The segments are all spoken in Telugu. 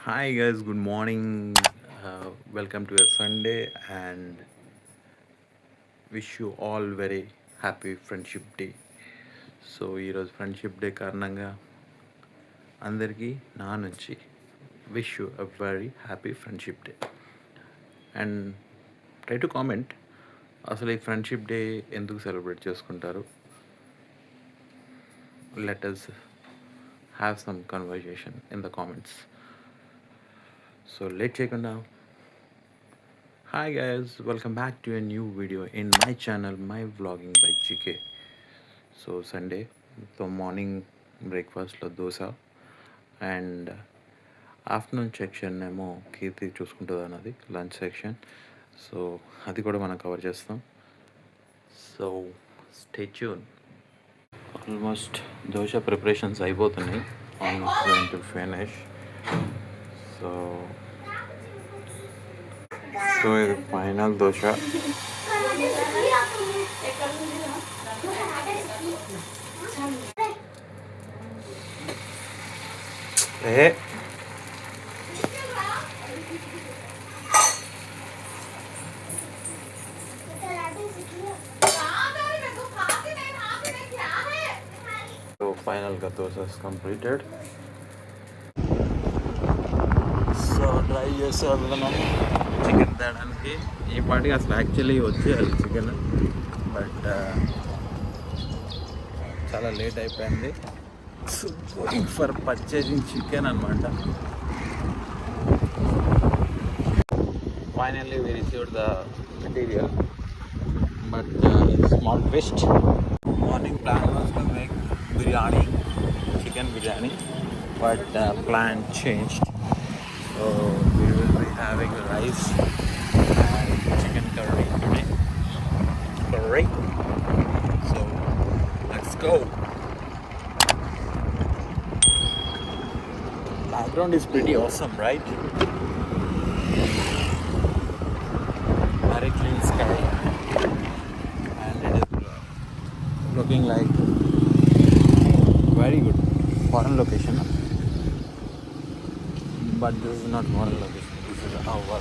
Hi guys, good morning. Welcome to your Sunday and wish you all very happy Friendship Day. So ఈరోజు ఫ్రెండ్షిప్ డే కారణంగా అందరికీ నా నుంచి wish you a very happy friendship day and try to comment అసలు ఈ ఫ్రెండ్షిప్ డే ఎందుకు సెలబ్రేట్ చేసుకుంటారు. Let us have some conversation in the comments. So late చేయకుండా hi guys, welcome back to a new video in my channel, my vlogging by GK. So Sunday, so morning breakfast lo dosa and afternoon section ఏమో కీర్తి చూసుకుంటుంది అన్నది లంచ్ సెక్షన్. సో అది కూడా మనం కవర్ చేస్తాం. So stay tune. Almost dosa preparations అయిపోతున్నాయి. Almost going to finish. So so ఇది ఫైనల్ దోశ. ఏ సో ఫైనల్గా దోశ కంప్లీటెడ్. సో ట్రై చేస్తే వెళ్తున్నాం చికెన్ తేడానికి. ఈ పాటికి అసలు యాక్చువల్లీ వచ్చేయాలి చికెన్, బట్ చాలా లేట్ అయిపోయింది. So going for purchasing chicken అనమాట. Finally we received the material, but small twist. Morning plan was to make biryani, chicken biryani, but plan changed. So we will be having rice and chicken curry today. Curry. So let's go. Background is pretty awesome, right? Very clean sky, and it is looking like very good foreign location. But this is not foreign location. This is our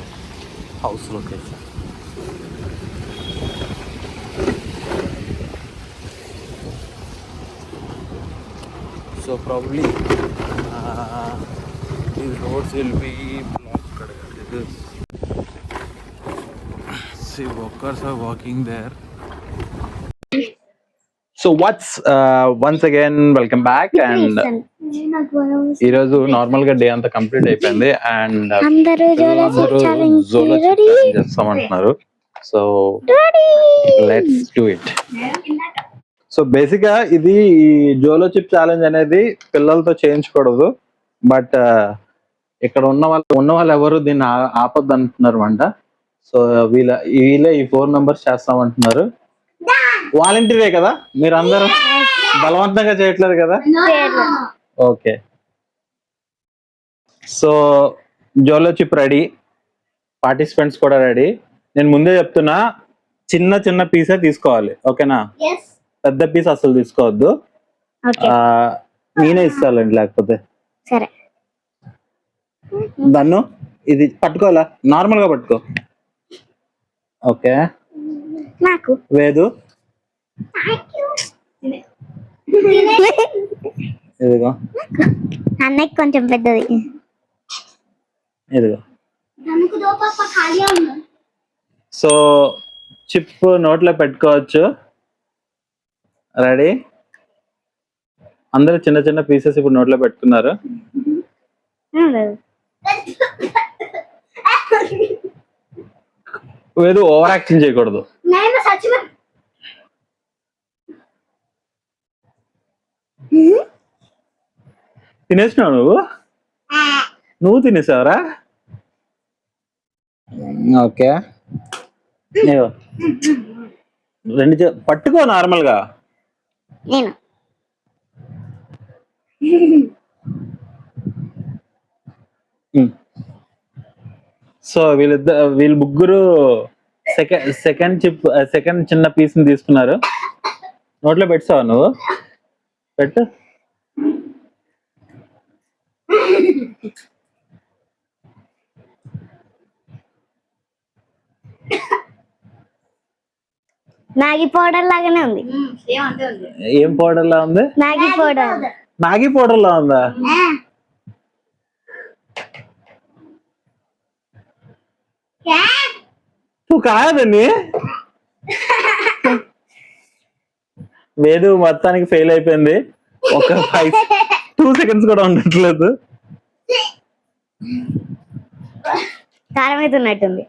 house location. So probably these roads will be blocked. This, see, workers are walking there. So what's once again welcome back, and ఈరోజు నార్మల్ గా డే అంతా కంప్లీట్ అయిపోయింది అండ్ అందరూ జోలో చేస్తామంటున్నారు. So let's do it. So basic గా ఇది జోలో చిప్ ఛాలెంజ్ అనేది పిల్లలతో చేయించకూడదు, బట్ ఇక్కడ ఉన్న వాళ్ళు ఎవరు దీన్ని ఆపొద్దు అంటున్నారు అంట. సో వీళ్ళే ఈ 4 మెంబర్స్ చేస్తామంటున్నారు. వాలంటీరే కదా మీరు అందరూ, బలవంతంగా చేయట్లేదు కదా? Okay. So Jolo chip ready, participants కూడా రెడీ. నేను ముందే చెప్తున్నా, చిన్న చిన్న పీసే తీసుకోవాలి, ఓకేనా? పెద్ద పీస్ అసలు తీసుకోవద్దు. నేనే ఇస్తానండి లేకపోతే. సరే. దన్ను ఇది పట్టుకోవాలా, నార్మల్ గా పట్టుకో. ఓకే. నాకు వేదు ఇదిగో, అన్నకి కొంచెం పెద్దది ఇదిగో. సో చిప్ నోట్లో పెట్టుకోవచ్చు. రెడీ? అందరూ చిన్న చిన్న పీసెస్ ఇప్పుడు నోట్లో పెట్టుకున్నారు. ఏదో ఓవర్ యాక్షన్ చేయకూడదు. తినేసినావు నువ్వు తినేసావరా? ఓకే. రెండు పట్టుకో నార్మల్ గా. సో వీళ్ళు ముగ్గురు సెకండ్ చిన్న పీస్ ని తీసుకున్నారు. నోట్లో పెట్టావా నువ్వు? పెట్టు. మ్యాగీ పౌడర్ లాగానే ఉంది. ఏం పౌడర్ లా ఉంది? Maggi powder. మ్యాగీ పౌడర్ లా ఉందా? నువ్వు కాదని వేదు మొత్తానికి ఫెయిల్ అయిపోయింది. ఒక 2 seconds కూడా ఉండట్లేదు. కారం అయితే ఉన్నట్టుంది.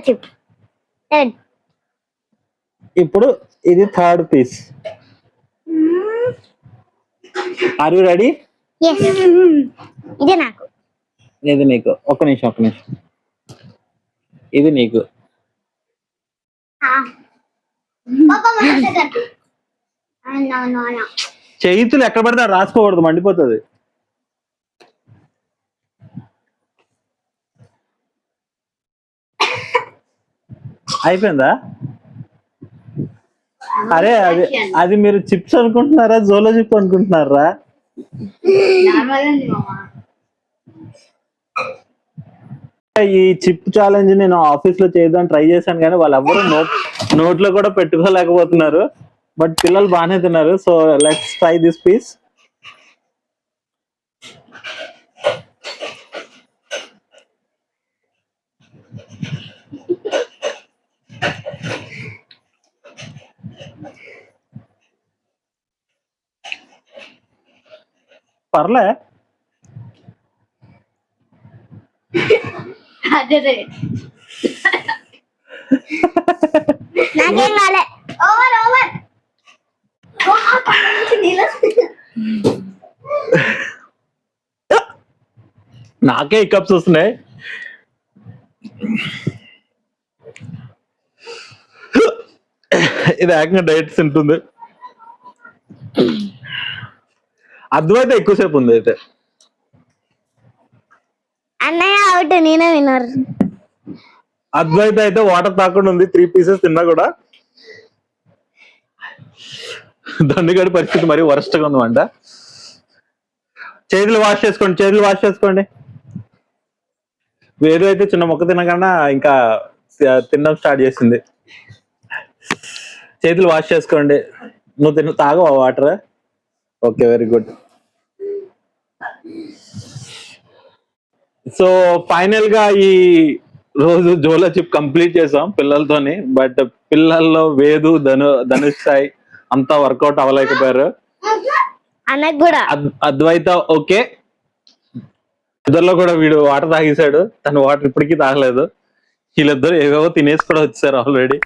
చిప్. ఇప్పుడు ఇది third piece. Are you ready? ఇదే నాకు. ఇది నీకు. ఒక్క నిమిషం. ఇది నీకు. చేతులు ఎక్కడ పడితే రాసుకోకూడదు, మండిపోతుంది. అయిపోయిందా? అరే అది మీరు చిప్స్ అనుకుంటున్నారా, జోలో చిప్ అనుకుంటున్నారా? ఈ చిప్ ఛాలెంజ్ నేను ఆఫీస్ లో చేద్దాం ట్రై చేశాను, కానీ వాళ్ళు ఎవరు నోట్లో కూడా పెట్టుకోలేకపోతున్నారు. బట్ పిల్లలు బాగానే తిన్నారు. So let's try this piece. Parle. నాకే కప్స్ వస్తున్నాయి. ఇది ఏకంగా డైట్స్ ఉంటుంది. అద్వైత ఎక్కువసేపు ఉంది. అయితే అన్నయ్య అవుట్, నేనే విన్నర్. అద్వైత అయితే వాటర్ తాకుండా ఉంది. 3 pieces తిన్నా కూడా. దండుగడి పరిస్థితి మరి వరస్ట్ గా ఉందన్నమాట. చేతులు వాష్ చేసుకోండి. వేరు అయితే చిన్న మొక్క తినకుండా ఇంకా తినడం స్టార్ట్ చేసింది. చేతులు వాష్ చేసుకోండి. నువ్వు తాగవా water? Okay, very good. So final గా ఈ రోజు జోలో చిప్ కంప్లీట్ చేసాం పిల్లలతోని. బట్ పిల్లల్లో వేదు, ధనుష్ సాయి అంతా వర్కౌట్ అవ్వలేకపోయారు. అద్వైత ఓకే, ఇద్దరులో కూడా వీడు వాటర్ తాగేశాడు. తను వాటర్ ఇప్పటికీ తాగలేదు. వీళ్ళిద్దరు ఏవేవో తినేసి కూడా వచ్చారు ఆల్రెడీ.